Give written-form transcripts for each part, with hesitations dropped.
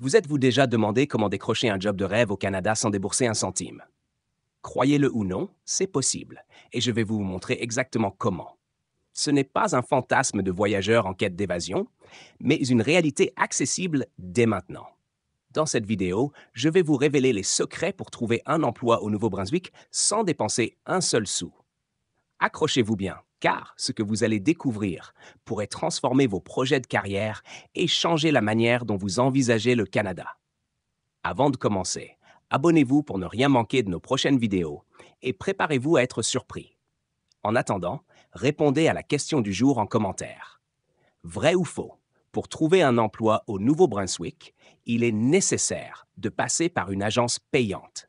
Vous êtes-vous déjà demandé comment décrocher un job de rêve au Canada sans débourser un centime? Croyez-le ou non, c'est possible, et je vais vous montrer exactement comment. Ce n'est pas un fantasme de voyageur en quête d'évasion, mais une réalité accessible dès maintenant. Dans cette vidéo, je vais vous révéler les secrets pour trouver un emploi au Nouveau-Brunswick sans dépenser un seul sou. Accrochez-vous bien, car ce que vous allez découvrir pourrait transformer vos projets de carrière et changer la manière dont vous envisagez le Canada. Avant de commencer, abonnez-vous pour ne rien manquer de nos prochaines vidéos et préparez-vous à être surpris. En attendant, répondez à la question du jour en commentaire. Vrai ou faux? Pour trouver un emploi au Nouveau-Brunswick, il est nécessaire de passer par une agence payante.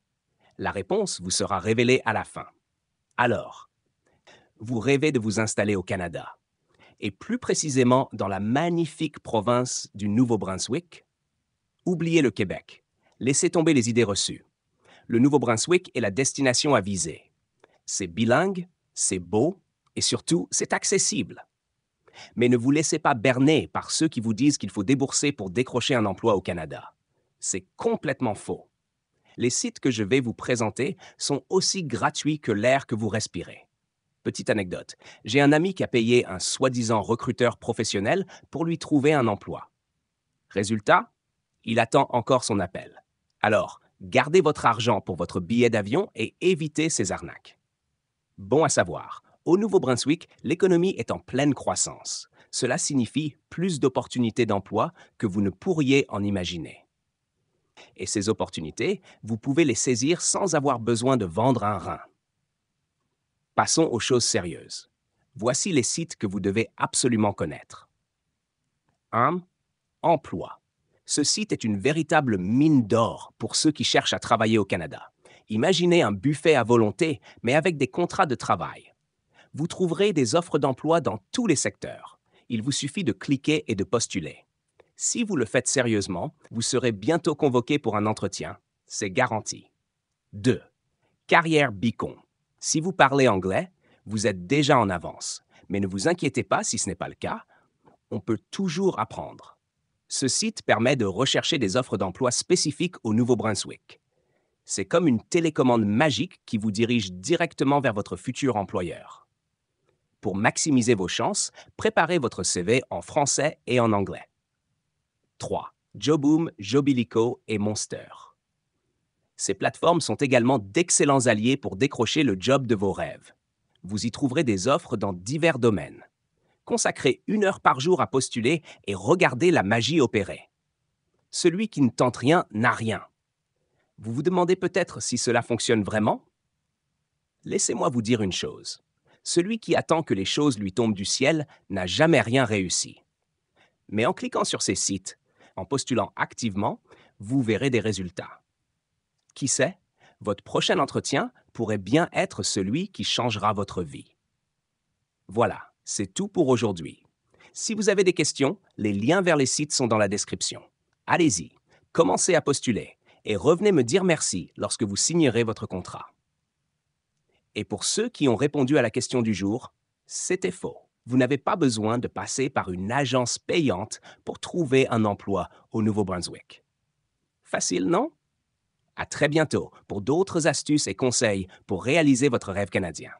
La réponse vous sera révélée à la fin. Alors, vous rêvez de vous installer au Canada, et plus précisément dans la magnifique province du Nouveau-Brunswick? Oubliez le Québec. Laissez tomber les idées reçues. Le Nouveau-Brunswick est la destination à viser. C'est bilingue, c'est beau et surtout, c'est accessible. Mais ne vous laissez pas berner par ceux qui vous disent qu'il faut débourser pour décrocher un emploi au Canada. C'est complètement faux. Les sites que je vais vous présenter sont aussi gratuits que l'air que vous respirez. Petite anecdote, j'ai un ami qui a payé un soi-disant recruteur professionnel pour lui trouver un emploi. Résultat, il attend encore son appel. Alors, gardez votre argent pour votre billet d'avion et évitez ces arnaques. Bon à savoir, au Nouveau-Brunswick, l'économie est en pleine croissance. Cela signifie plus d'opportunités d'emploi que vous ne pourriez en imaginer. Et ces opportunités, vous pouvez les saisir sans avoir besoin de vendre un rein. Passons aux choses sérieuses. Voici les sites que vous devez absolument connaître. 1. Emploi. Ce site est une véritable mine d'or pour ceux qui cherchent à travailler au Canada. Imaginez un buffet à volonté, mais avec des contrats de travail. Vous trouverez des offres d'emploi dans tous les secteurs. Il vous suffit de cliquer et de postuler. Si vous le faites sérieusement, vous serez bientôt convoqué pour un entretien. C'est garanti. 2. Carrière Beacon. Si vous parlez anglais, vous êtes déjà en avance. Mais ne vous inquiétez pas si ce n'est pas le cas, on peut toujours apprendre. Ce site permet de rechercher des offres d'emploi spécifiques au Nouveau-Brunswick. C'est comme une télécommande magique qui vous dirige directement vers votre futur employeur. Pour maximiser vos chances, préparez votre CV en français et en anglais. 3. Joboom, Jobilico et Monster. Ces plateformes sont également d'excellents alliés pour décrocher le job de vos rêves. Vous y trouverez des offres dans divers domaines. Consacrez 1 heure par jour à postuler et regardez la magie opérer. Celui qui ne tente rien n'a rien. Vous vous demandez peut-être si cela fonctionne vraiment? Laissez-moi vous dire une chose. Celui qui attend que les choses lui tombent du ciel n'a jamais rien réussi. Mais en cliquant sur ces sites, en postulant activement, vous verrez des résultats. Qui sait, votre prochain entretien pourrait bien être celui qui changera votre vie. Voilà, c'est tout pour aujourd'hui. Si vous avez des questions, les liens vers les sites sont dans la description. Allez-y, commencez à postuler et revenez me dire merci lorsque vous signerez votre contrat. Et pour ceux qui ont répondu à la question du jour, c'était faux. Vous n'avez pas besoin de passer par une agence payante pour trouver un emploi au Nouveau-Brunswick. Facile, non? À très bientôt pour d'autres astuces et conseils pour réaliser votre rêve canadien.